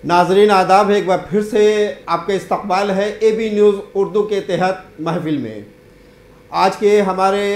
नाजरीन आदाब, एक बार फिर से आपका इस्तकबाल है AB न्यूज़ उर्दू के तहत महफिल में। आज के हमारे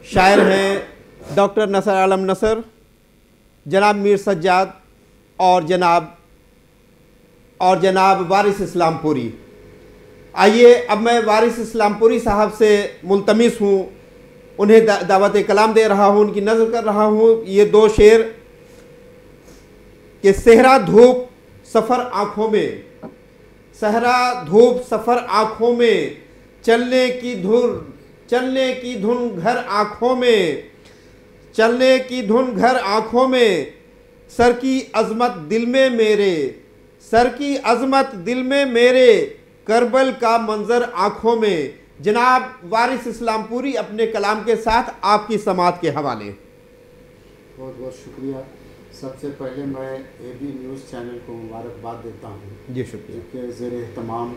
शायर हैं डॉक्टर नसर आलम नसर, जनाब मीर सज्जाद और जनाब वारिस इस्लामपुरी। आइए अब मैं वारिस इस्लामपुरी साहब से मुल्तमिस हूँ, उन्हें दावत कलाम दे रहा हूँ, उनकी नज़र कर रहा हूँ। ये दो शेर कि सहरा धूप सफ़र आँखों में, सहरा धूप सफ़र आँखों में, चलने की धुन घर आँखों में, चलने की धुन घर आँखों में, सर की अज़मत दिल में मेरे, सर की अज़मत दिल में मेरे, करबल का मंजर आँखों में। जनाब वारिस इस्लामपुरी अपने कलाम के साथ आपकी समात के हवाले। बहुत बहुत शुक्रिया। सबसे पहले मैं AB न्यूज़ चैनल को मुबारकबाद देता हूँ जी शुक्रिया कि ज़ेर एहतमाम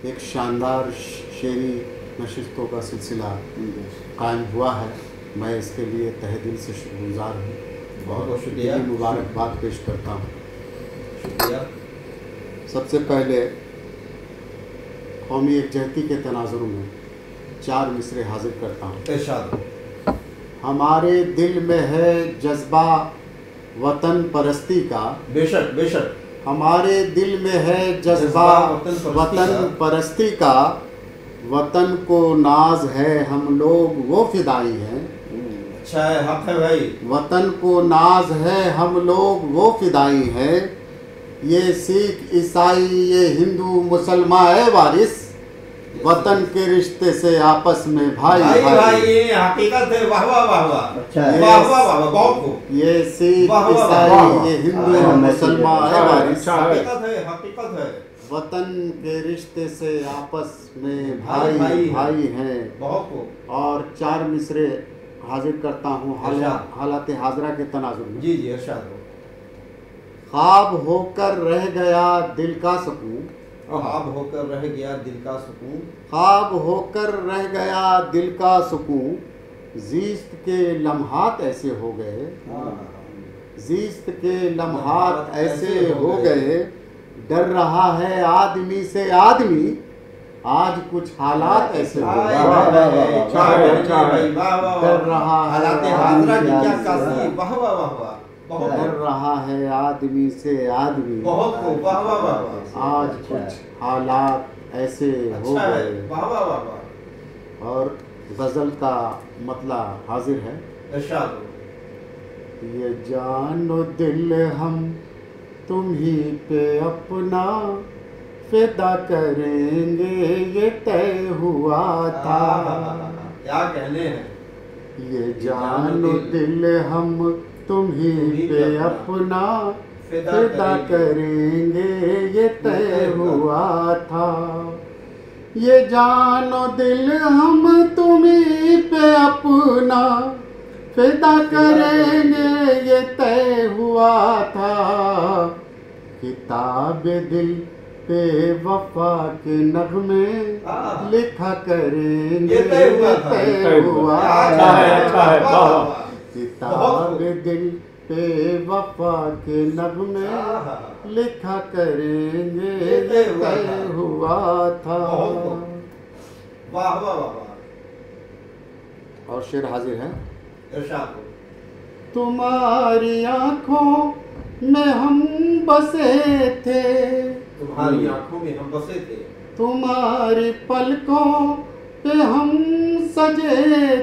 एक शानदार शेरी नशिस्तों का सिलसिला कायम हुआ है। मैं इसके लिए तहे दिल से शुक्रगुज़ार हूँ। बहुत बहुत शुक्रिया, मुबारकबाद पेश करता हूँ। शुक्रिया। सबसे पहले कौमी एकजहती के तनाजुर में 4 मिसरे हाजिर करता हूँ। इरशाद। हमारे दिल में है जज्बा वतन परस्ती का, बेशक बेशक। हमारे दिल में है जज्बा वतन परस्ती का, वतन को नाज है हम लोग वो फिदाई हैं। अच्छा है, हक है भाई। वतन को नाज है हम लोग वो फिदाई हैं। ये सिख ईसाई ये हिंदू मुसलमान है वारिस, वतन के रिश्ते से आपस में भाई भाई ये हकीकत है। वाह वाह वाह वाह। अच्छा वाह वाह वाह, बहुत खूब। ये सिख ईसाई ये हिंदू मुसलमान है वारिस, हकीकत है, हकीकत है। वतन के रिश्ते से आपस में भाई भाई हैं। बहुत खूब। और 4 मिसरे हाजिर करता हूँ हालात हाजरा के तनाजुर में। जी जी इरशाद हो। ख्वाब होकर रह गया दिल का सुकून, ख्वाब होकर रह गया दिल का सुकून, ख्वाब होकर रह गया दिल का सुकून, ज़ीस्त के लम्हात ऐसे हो गए, ज़ीस्त के लम्हात ऐसे हो गए, डर रहा है आदमी से आदमी, आज कुछ हालात ऐसे हो गए, डर रहा है डर रहा है आदमी से आदमी, बहुत खूब। वाह वाह वाह वाह। आज कुछ हालात ऐसे हो गए। वाह वाह वाह वाह। और गज़ल का मतला हाजिर है। इरशाद हो। ये जानो दिल हम तुम ही पे अपना फिदा करेंगे ये तय हुआ था। क्या कहने हैं। ये जानो दिल हम तुम ही पे अपना फिदा करेंगे ये तय हुआ था। ये जानो दिल हम तुम ही पे अपना फिदा करेंगे ये तय हुआ था। किताब दिल पे वफा के नगमे लिखा करेंगे ये तय हुआ था। किताब दिल पे वफा के नगमे लिखा करेंगे ये तय हुआ था। वाह वाह वाह। और शेर हाजिर है। इरशाद हो। तुम्हारी आँखों में हम बसे थे, तुम्हारी आँखों में हम बसे थे, तुम्हारी पलकों पे हम सजे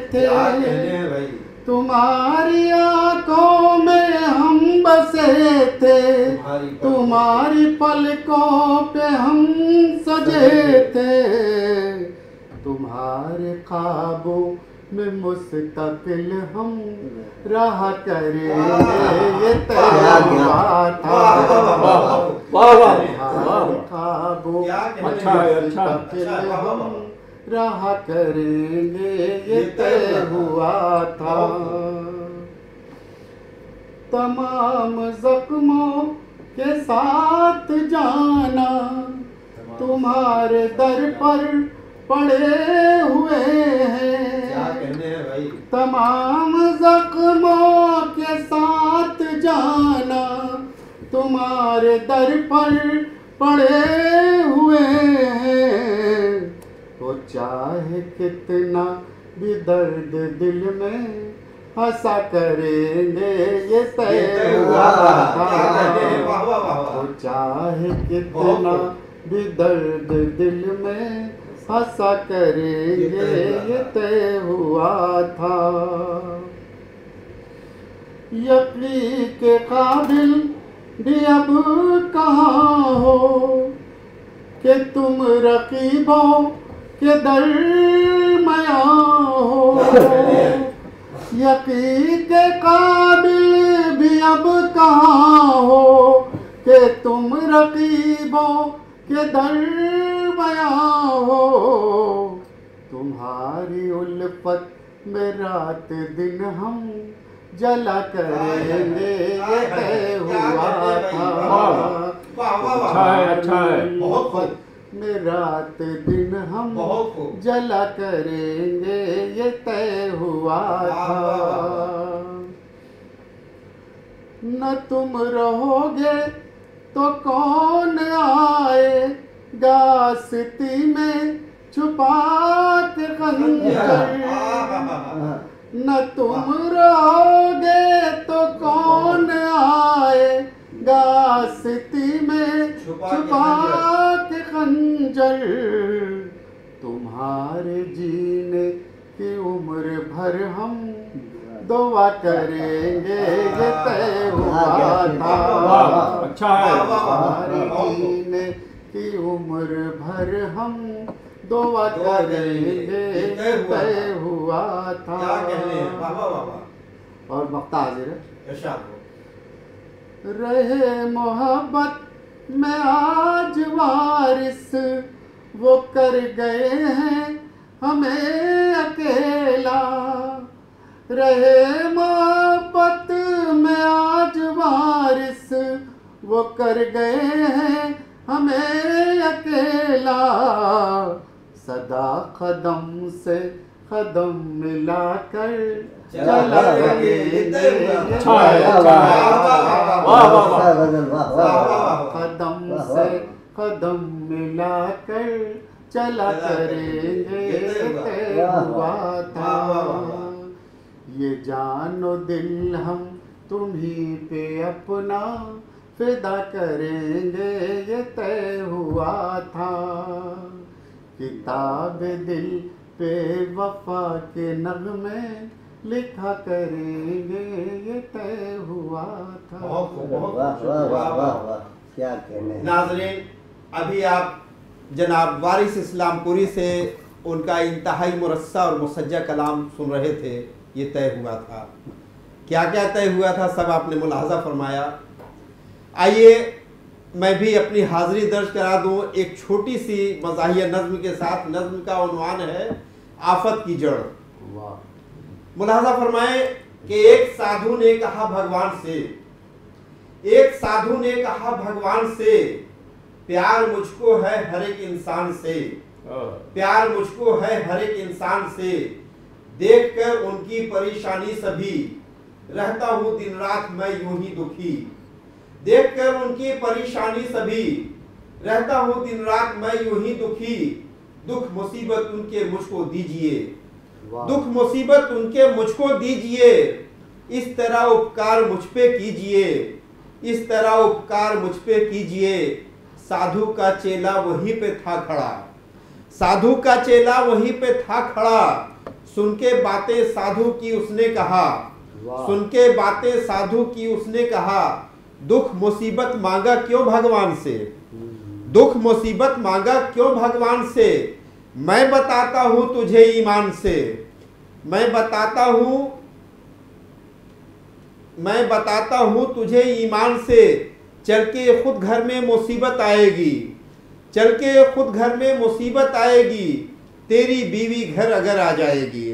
थे। क्या कहने हैं भाई। तुम्हारी आँखों में हम बसे थे, तुम्हारी पलकों पे हम सजे थे। तुम्हारे ख्वाबों में मुस्तकिल हम रहा करेंगे ये तय हुआ था। ख्वाबों में मुस्तकिल हम रहा करेंगे ये तय हुआ था। तमाम जख्मों के साथ जाना तुम्हारे दर पर पड़े हुए हैं। क्या कहने हैं भाई। तमाम जख्मों के साथ जाना तुम तुम्हारे दर पर पड़े हुए हैं, तो चाहे कितना भी दर्द दिल में हंसा करेंगे ये तय हुआ था। तो चाहे कितना भी दर्द दिल में हंसा करेंगे ये तय हुआ था। यकीन के काबिल भी अब कहाँ हो कि तुम रकीबों के दरमियां हो। यकीन के काबिल भी अब कहाँ हो कि तुम रकीबों के दरमियां हो। तुम्हारी उल्फत में रात दिन हम जला करेंगे ये तय हुआ था। अच्छा है, बहुत में रात दिन हम जला करेंगे ये तय हुआ था। न तुम रहोगे तो कौन आएगा सिती में छुपा के खंजर। न तुम रहोगे तो कौन आएगा सिती में छुपा के खंजर। तुम्हारे जीने की उम्र भर हम दुआ करेंगे ये तय हुआ था। अच्छा है। तुम्हारे जीने की उम्र भर हम दुआ करेंगे तय हुआ था। और वक्ता हाजिर है। रहे मोहब्बत में आज वारिस वो कर गए हैं हमें अकेला। रहे मोहब्बत में आज वारिस वो कर गए हैं हमें अकेला। सदा कदम से कदम मिलाकर चलेंगे। कदम से कदम मिलाकर चला करेंगे तय हुआ था। ये जानो दिल हम तुम्हीं पे अपना फिदा करेंगे ये तय हुआ था। किताब दिल पे वफा के नग़्मे लिखा करेंगे ये तय हुआ था। क्या कहने। नाज़रीन, अभी आप जनाब वारिस इस्लामपुरी से उनका इंतहाई मुरस्सा और मुसज्जा कलाम सुन रहे थे। ये तय हुआ था, क्या क्या तय हुआ था सब आपने मुलाहजा फरमाया। आइए मैं भी अपनी हाज़िरी दर्ज करा दूं एक छोटी सी मज़ाहिया नज़्म के साथ। नज़्म का उन्वान है आफत की जड़। मुलाहजा फरमाए कि एक साधु ने कहा भगवान से, एक साधु ने कहा भगवान से, प्यार मुझको है हर एक इंसान से, प्यार मुझको है हर एक इंसान से, देखकर उनकी परेशानी सभी रहता हूँ दिन रात मैं यूं ही दुखी। देखकर उनकी परेशानी सभी रहता हूँ दिन रात मैं यूं ही दुखी। दुख मुसीबत उनके मुझको दीजिए, दुख मुसीबत उनके मुझको दीजिए, इस तरह उपकार मुझ पे कीजिए, इस तरह उपकार मुझ पे कीजिए। साधु का चेला वहीं पे था खड़ा, साधु का चेला वहीं पे था खड़ा। सुन के बातें साधु की उसने कहा, सुन के बातें साधु की उसने कहा, दुख मुसीबत मांगा क्यों भगवान से, दुख मुसीबत मांगा क्यों भगवान से। मैं बताता हूं तुझे ईमान से, मैं बताता हूं, मैं बताता हूं तुझे ईमान से। चल के खुद घर में मुसीबत आएगी, चल के खुद घर में मुसीबत आएगी। तेरी बीवी घर अगर आ जाएगी,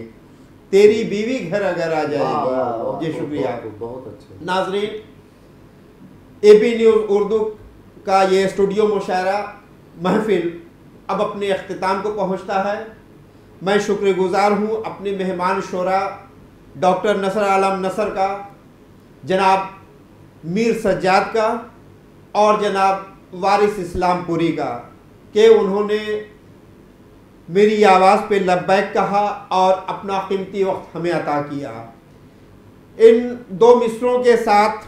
तेरी बीवी घर अगर आ जाएगी। जी शुक्रिया, बहुत अच्छे। नाजरीन, एबी न्यूज़ उर्दू का ये स्टूडियो मुशायरा महफिल अब अपने अख्तिताम को पहुंचता है। मैं शुक्रगुजार हूं अपने मेहमान शोरा डॉक्टर नसर आलम नसर का, जनाब मीर सज्जाद का, और जनाब वारिस इस्लामपुरी का कि उन्होंने मेरी आवाज़ पे लब्बैक कहा और अपना कीमती वक्त हमें अता किया। इन दो मिसरों के साथ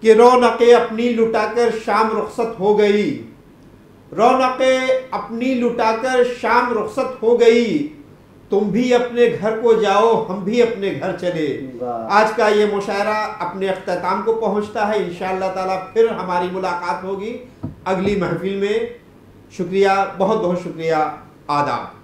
कि रौनकें अपनी लुटाकर शाम रुखसत हो गई, रौनकें अपनी लुटाकर शाम रुखसत हो गई, तुम भी अपने घर को जाओ हम भी अपने घर चले। आज का ये मुशायरा अपने अख्ताम को पहुंचता है। इंशाअल्लाह ताला फिर हमारी मुलाकात होगी अगली महफिल में। शुक्रिया, बहुत बहुत शुक्रिया, आदाब।